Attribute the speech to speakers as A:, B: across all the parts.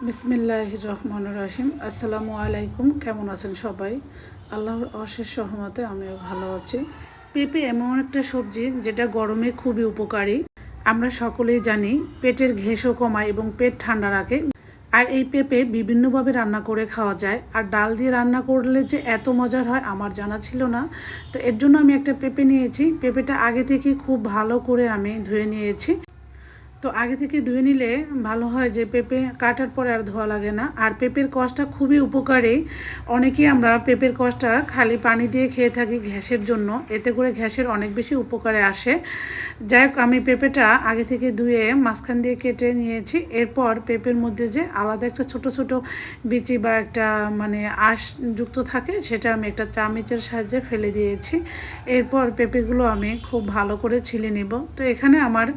A: বিসমিল্লাহির রহমানির রহিম। আসসালামু আলাইকুম। কেমন আছেন সবাই? আল্লাহর অশেষ সহমতে আমিও ভালো আছি। পেঁপে এমন একটা সবজি যেটা গরমে খুবই উপকারী। আমরা সকলেই জানি পেটের ঘেঁষও কমায় এবং পেট ঠান্ডা রাখে। আর এই পেঁপে বিভিন্নভাবে রান্না করে খাওয়া যায়। আর ডাল দিয়ে রান্না করলে যে এত মজার হয় আমার জানা ছিল না। তো এর জন্য আমি একটা পেঁপে নিয়েছি। পেঁপেটা আগে থেকে খুব ভালো করে আমি ধুয়ে নিয়েছি। তো আগে থেকে ধুয়ে নিলে ভালো হয় যে পেঁপে কাটার পরে আর ধোয়া লাগে না। আর পেঁপের কষটা খুবই উপকারী। অনেকেই আমরা পেঁপের কষটা খালি পানি দিয়ে খেয়ে থাকি গ্যাসের জন্য, এতে করে গ্যাসের অনেক বেশি উপকারে আসে। যাই হোক, আমি পেঁপেটা আগে থেকে ধুয়ে মাঝখান দিয়ে কেটে নিয়েছি। এরপর পেঁপের মধ্যে যে আলাদা একটা ছোট ছোট বিচি বা একটা আঁশ যুক্ত থাকে, সেটা আমি একটা চামচের সাহায্যে ফেলে দিয়েছি। এরপর পেঁপেগুলো আমি খুব ভালো করে ছিলে নিব। তো এখানে আমার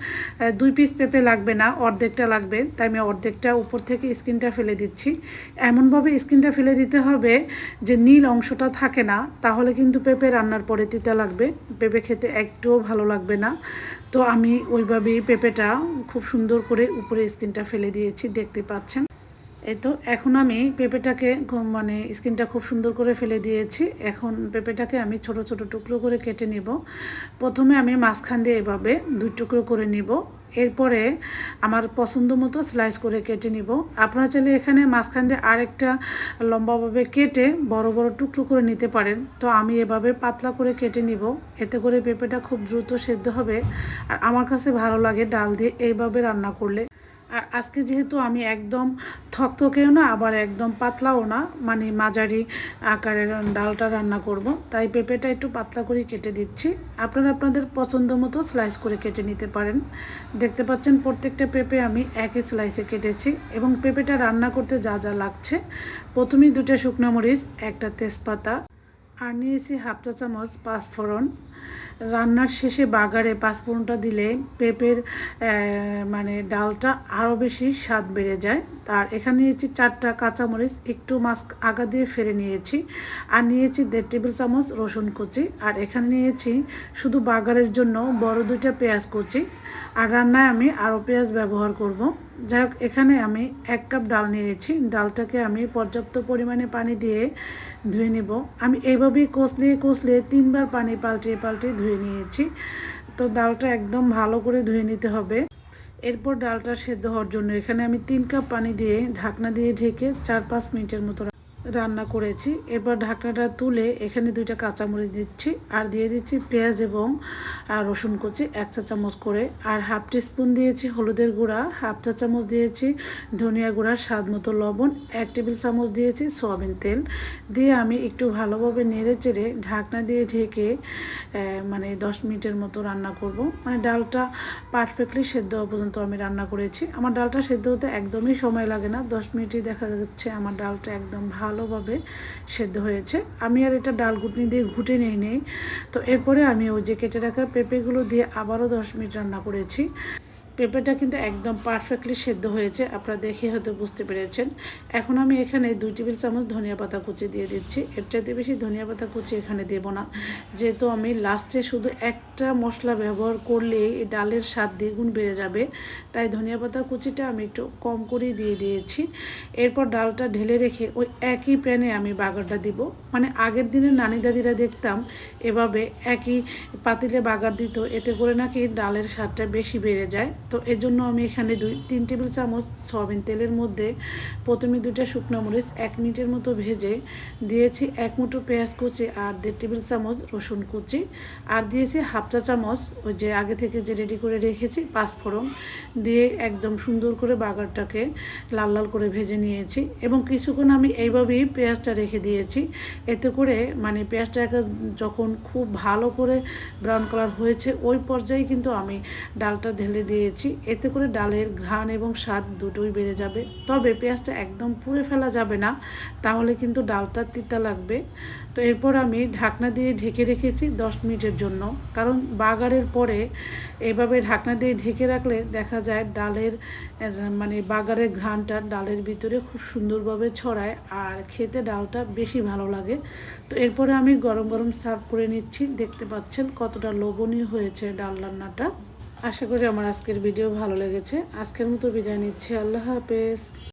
A: 2 পিস পেঁপে লাগবে না, অর্ধেকটা লাগবে, তাই আমি অর্ধেকটা উপর থেকে স্কিনটা ফেলে দিচ্ছি। এমনভাবে স্কিনটা ফেলে দিতে হবে যে নীল অংশটা থাকে না, তাহলে কিন্তু পেঁপে রান্নার পরে তিতা লাগবে, পেঁপে খেতে একটুও ভালো লাগবে না। তো আমি ওইভাবেই পেঁপেটা খুব সুন্দর করে উপরে স্কিনটা ফেলে দিয়েছি, দেখতে পাচ্ছেন। এই তো এখন আমি পেঁপেটাকে স্কিনটা খুব সুন্দর করে ফেলে দিয়েছি। এখন পেঁপেটাকে আমি ছোট ছোট টুকরো করে কেটে নিব। প্রথমে আমি মাঝখান দিয়ে এভাবে 2 টুকরো করে নিব। এরপরে আমার পছন্দ মতো স্লাইস করে কেটে নিব। আপনারা চাইলে এখানে মাঝখান দিয়ে আরেকটা লম্বাভাবে কেটে বড় বড় টুকরো করে নিতে পারেন। তো আমি এভাবে পাতলা করে কেটে নিব, এতে করে পেঁপেটা খুব দ্রুত সেদ্ধ হবে। আর আমার কাছে ভালো লাগে ডাল দিয়ে এইভাবে রান্না করলে। আর আজকে যেহেতু আমি একদম থকথকেও না, আবার একদম পাতলাও না, মাঝারি আকারের ডালটা রান্না করব, তাই পেঁপেটা একটু পাতলা করে কেটে দিচ্ছি। আপনারা আপনাদের পছন্দ মতো স্লাইস করে কেটে নিতে পারেন। দেখতে পাচ্ছেন প্রত্যেকটা পেঁপে আমি একই স্লাইসে কেটেছি। এবং পেঁপেটা রান্না করতে যা যা লাগছে, প্রথমেই 2টা শুকনো মরিচ, একটা তেজপাতা, আর নিয়েছি হাফ চা চামচ পাঁচফোড়ন। রান্নার শেষে বাগারে পাঁচফোড়নটা দিলে পেঁপের ডালটা আরও বেশি স্বাদ বেড়ে যায়। আর এখানে নিয়েছি 4টা কাঁচামরিচ, একটু মাছ আগা দিয়ে ফেলে নিয়েছি। আর নিয়েছি 1.5 টেবিল চামচ রসুন কুচি। আর এখানে নিয়েছি শুধু বাগারের জন্য বড় 2টা পেঁয়াজ কুচি। আর রান্নায় আমি আরও পেঁয়াজ ব্যবহার করব। যাই হোক, এখানে আমি 1 কাপ ডাল নিয়েছি। ডালটাকে আমি পর্যাপ্ত পরিমাণে পানি দিয়ে ধুয়ে নেব। আমি এইভাবেই কষলে 3বার পানি পাল্টে পাল্টে ধুয়ে নিয়েছি। তো ডালটা একদম ভালো করে ধুয়ে নিতে হবে। এরপর ডালটা সেদ্ধ হওয়ার জন্য এখানে আমি 3 কাপ পানি দিয়ে ঢাকনা দিয়ে ঢেকে 4-5 মিনিটের মতো রান্না করেছি। এরপর ঢাকনাটা তুলে এখানে 2টা কাঁচামরিচ দিচ্ছি, আর দিয়ে দিচ্ছি পেঁয়াজ এবং রসুন কুচি 1 চা চামচ করে। আর হাফ টিস্পুন দিয়েছি হলুদের গুঁড়া, হাফ চা চামচ দিয়েছি ধনিয়া গুঁড়া, স্বাদ মতো লবণ, 1 টেবিল চামচ দিয়েছি সয়াবিন তেল দিয়ে আমি একটু ভালোভাবে নেড়ে চেড়ে ঢাকনা দিয়ে ঢেকে 10 মিনিটের মতো রান্না করব। ডালটা পারফেক্টলি সেদ্ধ হওয়া পর্যন্ত আমি রান্না করেছি। আমার ডালটা সেদ্ধ হতে একদমই সময় লাগে না, 10 মিনিটই দেখা যাচ্ছে আমার ডালটা একদম ভালোভাবে সেদ্ধ হয়েছে। আমি আর এটা ডাল ঘুটনি দিয়ে ঘুটে নেই। তো এরপরে আমি ওই যে কেটে রাখা পেঁপেগুলো দিয়ে আবারও 10 মিনিট রান্না করেছি। পেঁপেটা কিন্তু একদম পারফেক্টলি সেদ্ধ হয়েছে, আপনারা দেখে হয়তো বুঝতে পেরেছেন। এখন আমি এখানে 2 টেবিল চামচ ধনিয়া পাতা কুচি দিয়ে দিচ্ছি। এর চাইতে বেশি ধনিয়া পাতা কুচি এখানে দেব না, যেহেতু আমি লাস্টে শুধু একটা মশলা ব্যবহার করলে এই ডালের স্বাদ দ্বিগুণ বেড়ে যাবে, তাই ধনিয়া পাতা কুচিটা আমি একটু কম করে দিয়ে দিয়েছি। এরপর ডালটা ঢেলে রেখে ওই একই প্যানে আমি বাগারটা দিব। আগের দিনে নানি দাদিরা দেখতাম এভাবে একই পাতিলে বাগার দিত, এতে করে নাকি ডালের স্বাদটা বেশি বেড়ে যায়। তো এজন্য আমি এখানে 2-3 টেবিল চামচ সয়াবিন তেলের মধ্যে প্রথমে 2টা শুকনো মরিচ 1 মিনিটের মতো ভেজে দিয়েছি, 1 মুঠো পেঁয়াজ কুচি আর 1.5 টেবিল চামচ রসুন কুচি, আর দিয়েছি হাফ চা চামচ ওই যে আগে থেকে যে রেডি করে রেখেছি পাঁচফোড়ন দিয়ে একদম সুন্দর করে বাগারটাকে লাল লাল করে ভেজে নিয়েছি। এবং কিছুক্ষণ আমি এইভাবেই পেঁয়াজটা রেখে দিয়েছি, এতে করে পেঁয়াজটাকে যখন খুব ভালো করে ব্রাউন কালার হয়েছে ওই পর্যায়ে কিন্তু আমি ডালটা ঢেলে দিয়েছি। এতে করে ডালের ঘ্রাণ এবং স্বাদ দুটোই বেড়ে যাবে। তবে পেঁয়াজটা একদম পুড়ে ফেলা যাবে না, তাহলে কিন্তু ডালটা তিতা লাগবে। তো এরপর আমি ঢাকনা দিয়ে ঢেকে রেখেছি 10 মিনিটের জন্য, কারণ বাগারের পরে এভাবে ঢাকনা দিয়ে ঢেকে রাখলে দেখা যায় ডালের বাগারের ঘ্রাণটা ডালের ভিতরে খুব সুন্দরভাবে ছড়ায়, আর খেতে ডালটা বেশি ভালো লাগে। তো এরপরে আমি গরম গরম সার্ভ করে নিচ্ছি। দেখতে পাচ্ছেন কতটা লোভনীয় হয়েছে ডাল রান্নাটা। আশা করি আমার আজকের ভিডিও ভালো লেগেছে। আজকের মতো বিদায় নিচ্ছি। আল্লাহ হাফেজ।